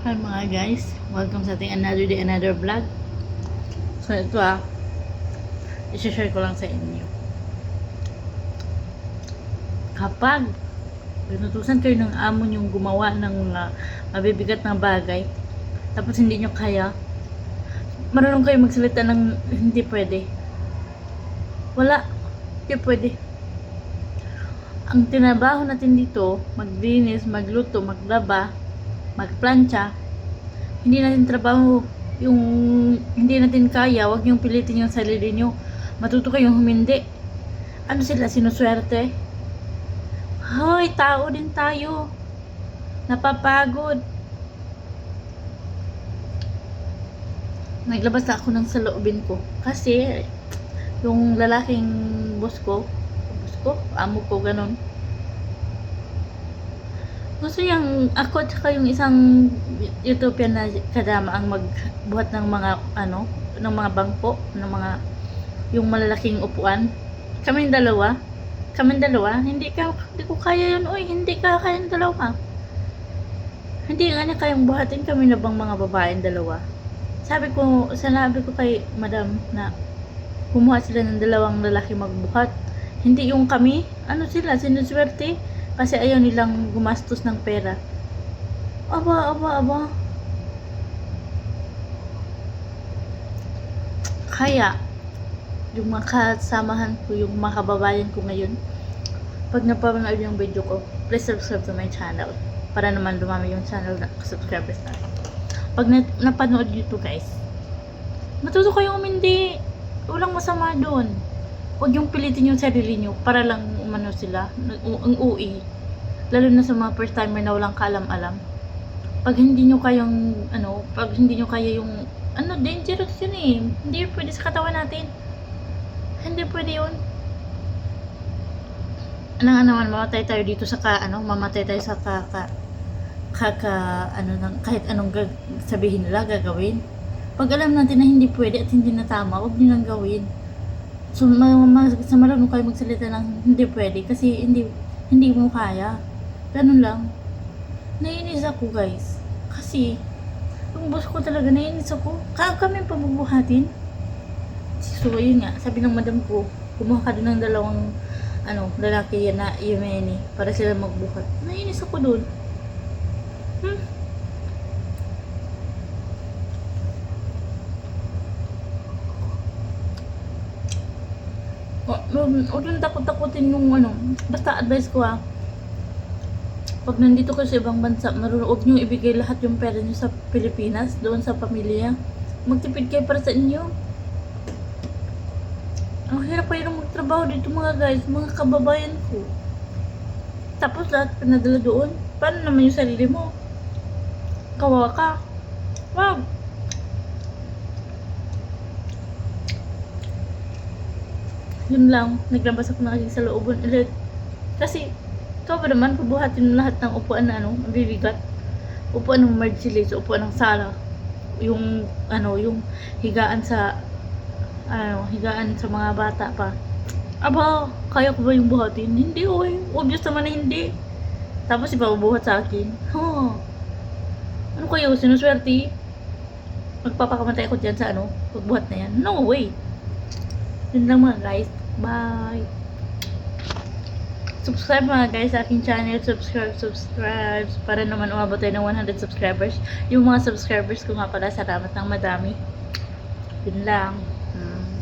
Hi mga guys, welcome sa ating another day, another vlog. So ito i-share ko lang sa inyo. Kapag pinutusan kayo ng amo nyong gumawa ng mabibigat na bagay, tapos hindi nyo kaya, marunong kayo magsalita ng hindi pwede. Wala, hindi pwede. Ang tinabaho natin dito, maglinis, magluto, maglaba, magplancha, hindi natin trabaho yung hindi natin kaya. Wag niyong pilitin yung sarili niyo. Matuto kayong humindi. Ano sila, sinuswerte? Hoy, tao din tayo, napapagod. Naglabas ako ng saloobin ko kasi yung lalaking boss ko, amo ko, ganun, gusto niyang ako at saka yung isang Ethiopian na kadama ang magbuhat ng mga ng mga bangko, ng mga yung malalaking upuan. Kaming dalawa, hindi ko kaya yun. Oy, hindi ka kayang dalawa. Hindi nga niya kayang buhatin kami na bang mga babaeng dalawa. Sinabi ko kay madam na kumuha sila ng dalawang lalaki magbuhat. Hindi yung kami, sila, sinuswerte. Kasi ayaw nilang gumastos ng pera. Aba. Kaya, yung mga kasamahan ko, yung mga kababayan ko ngayon, pag napapanood yung video ko, please subscribe to my channel. Para naman dumami yung channel na subscribers natin. Pag napanood nyo to guys, matuto kayong umindi. Walang masama doon. Huwag yung pilitin yung sarili nyo para lang sila, ang UI. Lalo na sa mga first timer na walang kaalam-alam. Pag hindi nyo kayang, pag hindi nyo kaya yung, dangerous yun eh. Hindi yun pwede sa katawan natin. Hindi pwede yun. Mamatay tayo dito sa mamatay tayo sa kahit anong sabihin nila, gagawin. Pag alam natin na hindi pwede at hindi na tama, huwag nyo lang gawin. So, marunong kayo magsalita ng hindi pwede kasi hindi mo kaya. Ganun lang. Naiinis ako guys. Kasi, yung boss ko talaga, naiinis ako. Kami pabubuhatin. So, yun nga. Sabi ng madam ko, kumuha ka doon ng dalawang lalaki yan na Yemeni para sila magbuhat. Naiinis ako doon. Huwag lang takot-takutin yung basta advice ko pag nandito kayo sa ibang bansa, huwag nyo ibigay lahat yung pera nyo sa Pilipinas, doon sa pamilya. Magtipid kayo para sa inyo. Ang hirap kayo magtrabaho dito mga guys, mga kababayan ko. Tapos lahat pinadala doon. Paano naman yung sarili mo? Kawawa ka. Wag. Yun lang, naglabas ako ng aking saloobin ulit. Kasi, ikaw ba naman, pabuhatin lahat ng upuan na mabibigat. Upuan ng Mercedes, upuan ng sala. Yung higaan sa, higaan sa mga bata pa. Aba, kaya ko ba yung buhatin? Hindi, oy. Obvious naman na hindi. Tapos ipabubuhat sa akin. Ano kayo, sinuswerte? Magpapakamatay ako dyan sa pagbuhat na yan. No way. Yun lang mga guys. Bye. Subscribe mga guys sa aking channel. Subscribe. Para naman umabot tayo ng 100 subscribers. Yung mga subscribers ko nga pala, salamat ng madami. Yun lang.